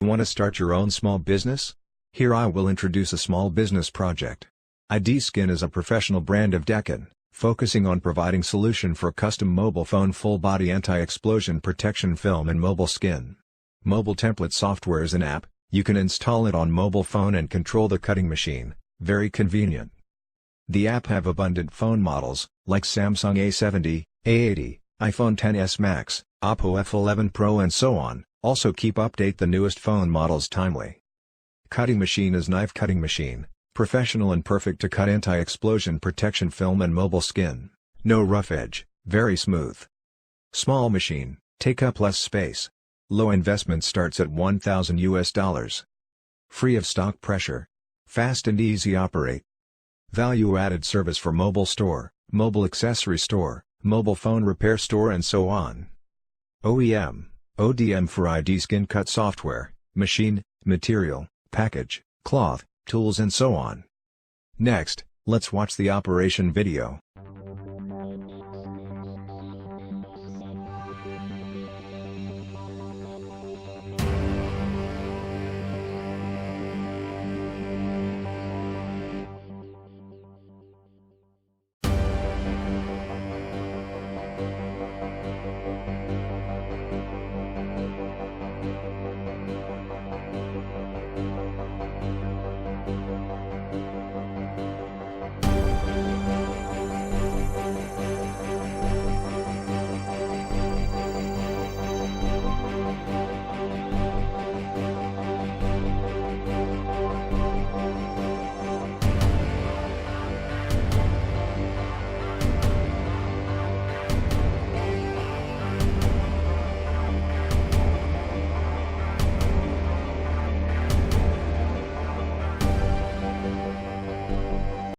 Want to start your own small business? Here I will introduce a small business project. idskin is a professional brand of Daqin, focusing on providing solution for custom mobile phone full-body anti-explosion protection film and mobile skin. Mobile template software is an app. You can install it on mobile phone and control the cutting machine, very convenient. The app have abundant phone models, like Samsung A70, A80, iPhone XS Max, Oppo F11 Pro and so on. Also keep update the newest phone models timely. Cutting machine is knife cutting machine, professional and perfect to cut anti-explosion protection film and mobile skin. No rough edge, very smooth. Small machine, take up less space. Low investment starts at $1,000. Free of stock pressure. Fast and easy operate. Value-added service for mobile store, mobile accessory store, mobile phone repair store and so on. OEM, ODM for idskincut software, machine, material, package, cloth, tools and so on. Next, let's watch the operation video.